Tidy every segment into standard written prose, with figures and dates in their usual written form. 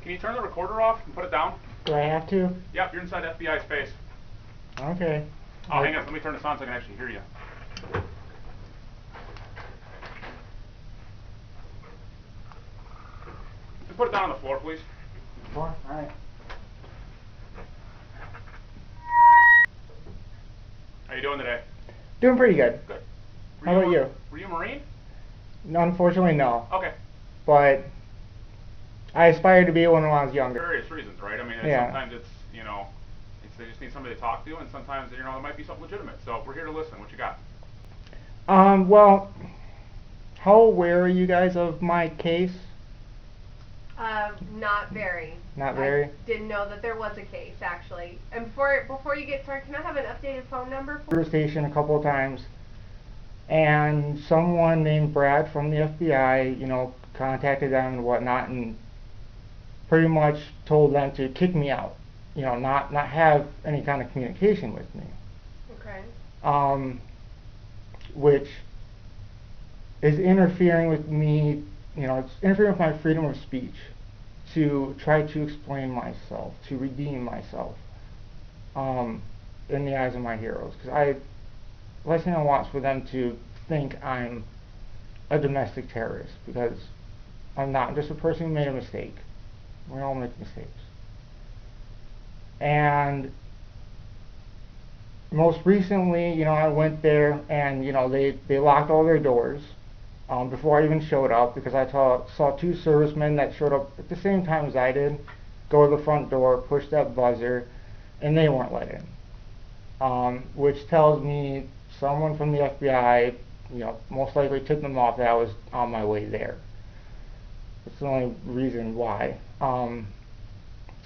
can you turn the recorder off and put it down? Do I have to? Yep, you're inside FBI space. Okay. Oh, hang on. Let me turn this on so I can actually hear you. Just put it down on the floor, please. All right. How you doing today? Doing pretty good. Good. How about you? Were you a Marine? No, unfortunately, no. Okay. But I aspired to be one when I was younger. Various reasons, right? I mean, Yeah. sometimes it's, they just need somebody to talk to, and sometimes, there might be something legitimate. So we're here to listen. What you got? Well, how aware are you guys of my case? Not very. Not very? I didn't know that there was a case, actually. And before you get started, can I have an updated phone number? Station a couple of times, and someone named Brad from the FBI, contacted them and whatnot, and pretty much told them to kick me out. Not have any kind of communication with me. Okay. Which is interfering with me, it's interfering with my freedom of speech to try to explain myself, to redeem myself in the eyes of my heroes. Because last thing I want is for them to think I'm a domestic terrorist, because I'm not. I'm just a person who made a mistake. We all make mistakes. And most recently, I went there and, they locked all their doors before I even showed up, because I saw two servicemen that showed up at the same time as I did go to the front door, push that buzzer, and they weren't let in. Which tells me someone from the FBI, most likely tipped them off that I was on my way there. That's the only reason why.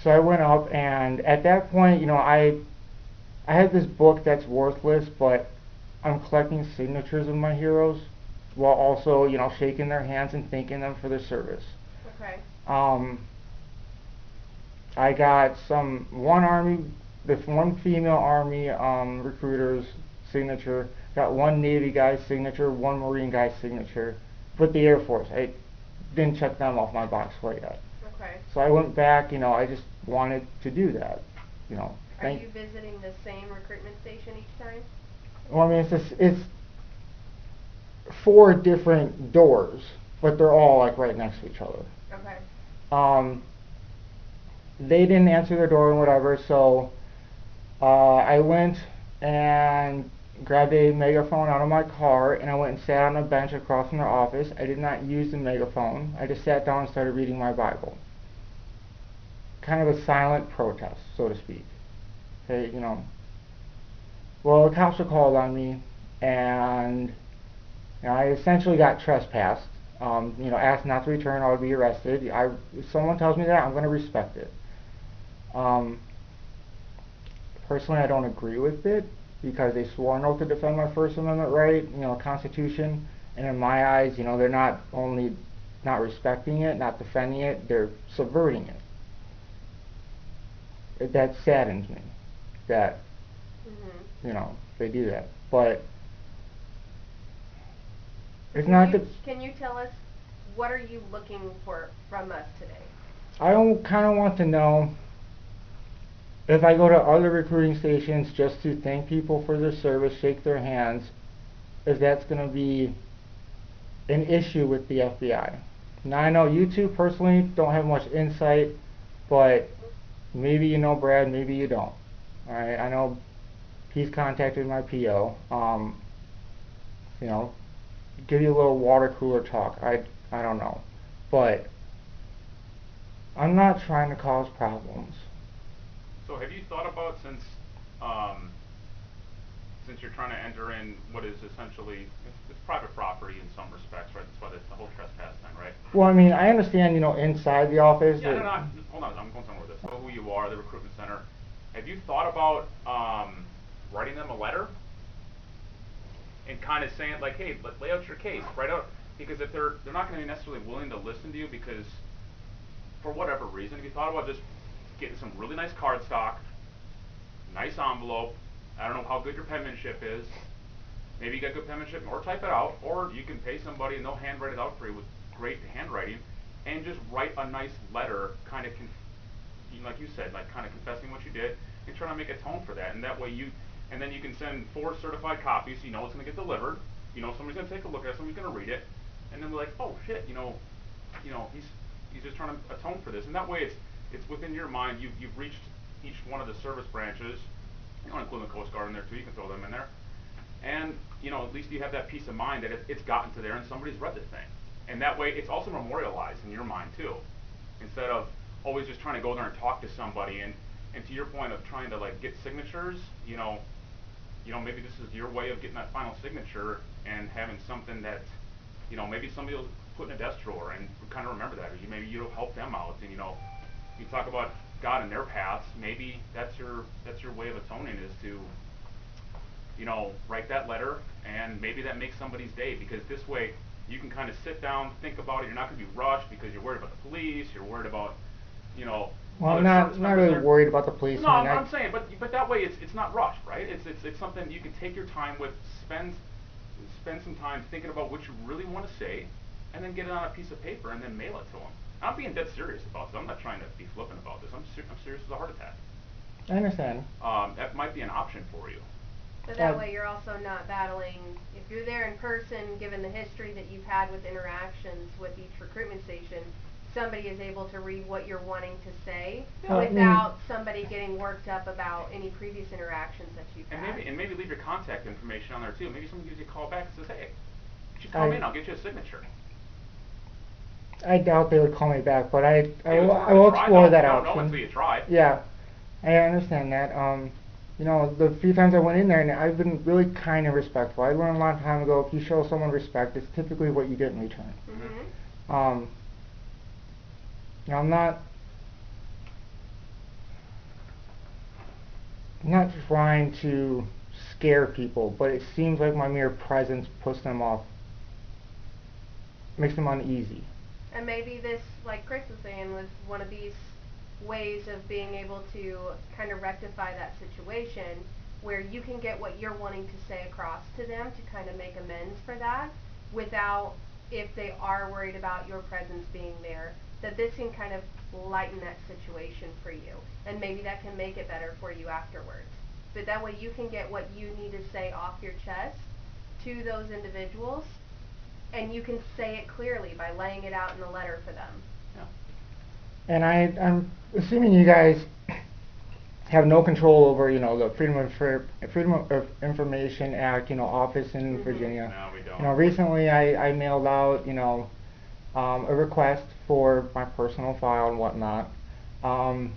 So I went up, and at that point, I had this book that's worthless, but I'm collecting signatures of my heroes, while also, shaking their hands and thanking them for their service. Okay. I got one female Army recruiter's signature, got one Navy guy's signature, one Marine guy's signature, but the Air Force, I didn't check them off my box quite yet. Okay. So I went back, I just wanted to do that, Are you visiting the same recruitment station each time? Well, I mean, it's 4 different doors, but they're all like right next to each other. Okay. They didn't answer their door and whatever, so I went and grabbed a megaphone out of my car, and I went and sat on a bench across from their office. I did not use the megaphone. I just sat down and started reading my Bible. Kind of a silent protest, so to speak. Okay, Well, the cops were called on me, and I essentially got trespassed. Asked not to return, I would be arrested. If someone tells me that, I'm going to respect it. Personally, I don't agree with it, because they swore an oath to defend my First Amendment right, Constitution, and in my eyes, they're not only not respecting it, not defending it, they're subverting it. That saddens me, that, they do that. But it's not that. Can you tell us, what are you looking for from us today? I kind of want to know, if I go to other recruiting stations just to thank people for their service, shake their hands, if that's going to be an issue with the FBI. Now, I know you two personally don't have much insight, but maybe you know Brad, maybe you don't. Alright, I know he's contacted my PO. Give you a little water cooler talk. I don't know. But I'm not trying to cause problems. So have you thought about, since you're trying to enter in what is essentially, it's private property in some respects, right? That's why the whole trespass thing, right? Well, I mean, I understand, inside the office. Yeah, hold on, I'm going somewhere with this. Know who you are, the recruitment center. Have you thought about writing them a letter and kind of saying, like, hey, lay out your case, write out, because if they're not going to be necessarily willing to listen to you, because for whatever reason, have you thought about just getting some really nice cardstock, nice envelope? I don't know how good your penmanship is. Maybe you got good penmanship, or type it out, or you can pay somebody and they'll handwrite it out for you with great handwriting, and just write a nice letter, kind of, like you said, like kind of confessing what you did, and trying to make atone for that. And that way and then you can send 4 certified copies, so you know it's going to get delivered. You know somebody's going to take a look at it, somebody's going to read it, and then be like, oh shit, he's just trying to atone for this. And that way it's within your mind. You've reached each one of the service branches. You want to include the Coast Guard in there too. You can throw them in there. And, at least you have that peace of mind that it's gotten to there and somebody's read this thing. And that way, it's also memorialized in your mind too. Instead of always just trying to go there and talk to somebody. And to your point of trying to like get signatures, maybe this is your way of getting that final signature and having something that, maybe somebody will put in a desk drawer and kind of remember that. Or maybe you'll help them out. And, you talk about God and their paths. Maybe that's your way of atoning is to, write that letter, and maybe that makes somebody's day, because this way you can kind of sit down, think about it. You're not going to be rushed because you're worried about the police. You're worried about, Well, other I'm not service not members really there. worried about the police. No, I mean, I'm saying, but that way it's not rushed, right? It's something you can take your time with, spend some time thinking about what you really want to say, and then get it on a piece of paper and then mail it to them. I'm being dead serious about this. I'm not trying to be flippant about this. I'm serious as a heart attack. I understand. That might be an option for you. But that way you're also not battling, if you're there in person, given the history that you've had with interactions with each recruitment station, somebody is able to read what you're wanting to say without somebody getting worked up about any previous interactions that you've had. And maybe leave your contact information on there too. Maybe someone gives you a call back and says, hey, just call me in, I'll get you a signature. I doubt they would call me back, but I Hey, will try. explore that You option. don't know until you try. Yeah, I understand that. The few times I went in there, and I've been really kind and respectful. I learned a long time ago, if you show someone respect, it's typically what you get in return. Mm-hmm. I'm not trying to scare people, but it seems like my mere presence puts them off, makes them uneasy. And maybe this, like Chris was saying, was one of these ways of being able to kind of rectify that situation where you can get what you're wanting to say across to them to kind of make amends for that without, if they are worried about your presence being there, that this can kind of lighten that situation for you. And maybe that can make it better for you afterwards. But that way you can get what you need to say off your chest to those individuals, and you can say it clearly by laying it out in a letter for them. And I'm assuming you guys have no control over, the Freedom of Information Act, office in Virginia. No, we don't. Recently I mailed out, a request for my personal file and whatnot. I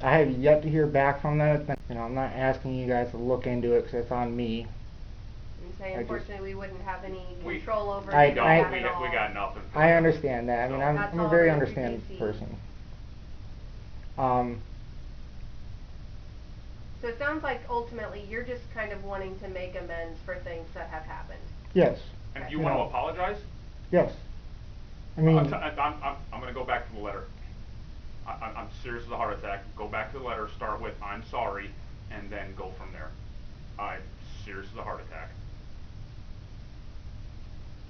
have yet to hear back from that. I'm not asking you guys to look into it because it's on me. And say, unfortunately, we wouldn't have any We- control over I- any of We that we at all. got nothing. for I that. understand that. I mean, So- I'm That's a all very through understanding DC. person. So it sounds like ultimately you're just kind of wanting to make amends for things that have happened. Yes. And if you want to apologize, Yes. I mean, I'm going to go back to the letter. I'm serious as a heart attack. Go back to the letter, start with I'm sorry, and then go from there. I'm serious as a heart attack.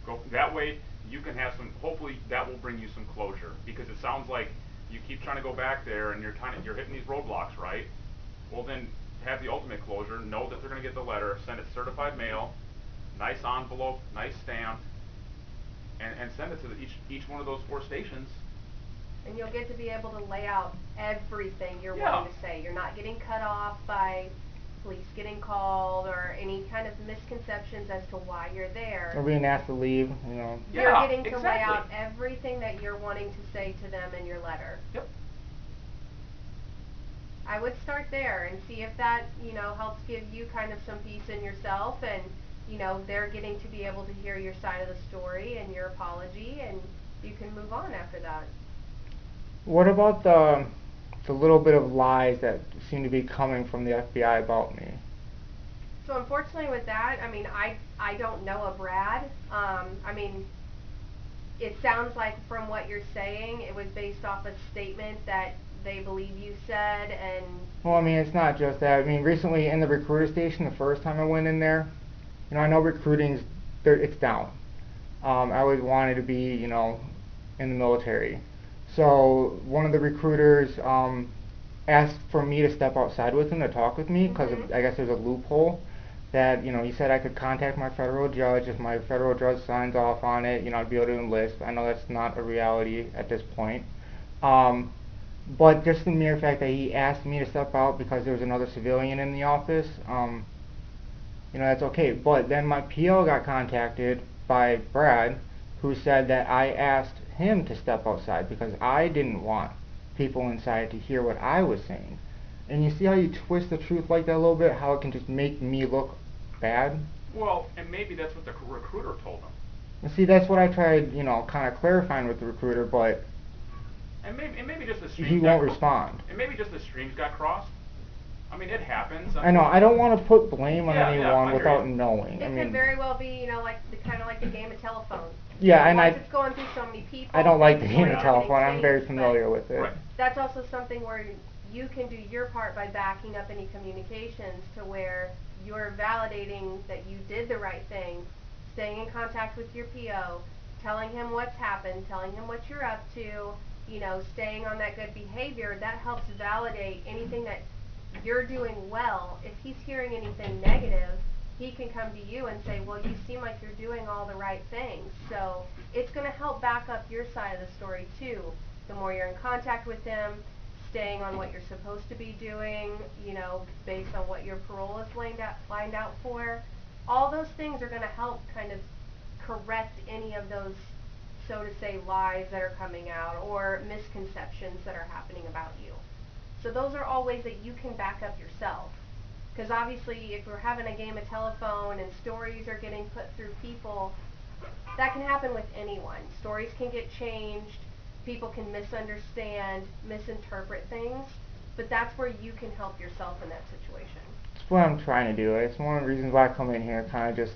Go that way you can have some, hopefully that will bring you some closure, because it sounds like you keep trying to go back there and you're hitting these roadblocks, right? Well, then have the ultimate closure, know that they're going to get the letter, send it certified mail, nice envelope, nice stamp, and send it to each one of those 4 stations. And you'll get to be able to lay out everything you're Yeah. wanting to say. You're not getting cut off by police getting called or any kind of misconceptions as to why you're there. or being asked to leave, You're Yeah, getting to lay out exactly. everything that you're wanting to say to them in your letter. Yep. I would start there and see if that, helps give you kind of some peace in yourself, and, they're getting to be able to hear your side of the story and your apology, and you can move on after that. What about the little bit of lies that seem to be coming from the FBI about me? So unfortunately with that, I don't know a Brad. It sounds like from what you're saying, it was based off a statement that they believe you said, and Well, I mean, it's not just that. I mean, recently in the recruiter station, the first time I went in there, I know recruiting's it's down. I always wanted to be, in the military. So one of the recruiters asked for me to step outside with him to talk with me because Mhm. I guess there's a loophole that, you know, he said I could contact my federal judge. If my federal judge signs off on it, you know, I'd be able to enlist. I know that's not a reality at this point. Um, but just the mere fact that he asked me to step out because there was another civilian in the office, you know, that's okay. But then my PO got contacted by Brad, who said that I asked him to step outside because I didn't want people inside to hear what I was saying. And you see how you twist the truth like that a little bit, how it can just make me look bad? Well, and maybe that's what the recruiter told him. And see, that's what I tried, you know, kind of clarifying with the recruiter, but And maybe just the streams he got won't respond. And maybe just the streams got crossed. I mean, it happens. I know, I don't want to put blame on Yeah, anyone I hear without you. knowing. It I could mean, very well be, you know, like the kind of like the game of telephone. Yeah, and once I- it's going through so many people. I don't like the it's game going of to getting telephone. I'm very changed, familiar but with it. Right. That's also something where you can do your part by backing up any communications to where you're validating that you did the right thing, staying in contact with your PO, telling him what's happened, telling him what you're up to, you know, staying on that good behavior. That helps validate anything that you're doing well. If he's hearing anything negative, he can come to you and say, well, you seem like you're doing all the right things. So it's going to help back up your side of the story too. The more you're in contact with him, staying on what you're supposed to be doing, you know, based on what your parole is lined out for, all those things are going to help kind of correct any of those, so to say, lies that are coming out or misconceptions that are happening about you. So those are all ways that you can back up yourself. Because obviously if we're having a game of telephone and stories are getting put through people, that can happen with anyone. Stories can get changed, people can misunderstand, misinterpret things, but that's where you can help yourself in that situation. That's what I'm trying to do. It's one of the reasons why I come in here, kind of just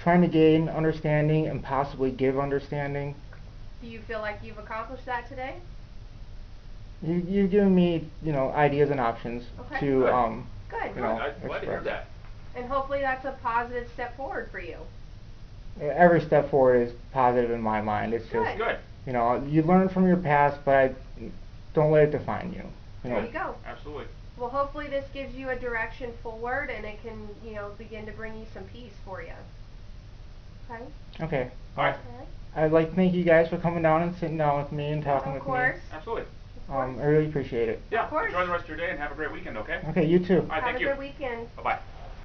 trying to gain understanding and possibly give understanding. Do you feel like you've accomplished that today? You've given me, you know, ideas and options Okay. to, Good. Good. you know, I'm glad to hear express. that. And hopefully that's a positive step forward for you. Every step forward is positive in my mind. It's just, Good. Good. you know, you learn from your past, but don't let it define you. You know, There you go. Absolutely. Well, hopefully this gives you a direction forward and it can, you know, begin to bring you some peace for you. Okay? Okay. All right. All right. I'd like to thank you guys for coming down and sitting down with me and talking Of with course. Absolutely. me. I really appreciate it. Yeah. course. Enjoy the rest of your day and have a great weekend, okay? Okay, you too. All right, Have thank a you. good weekend. Bye-bye.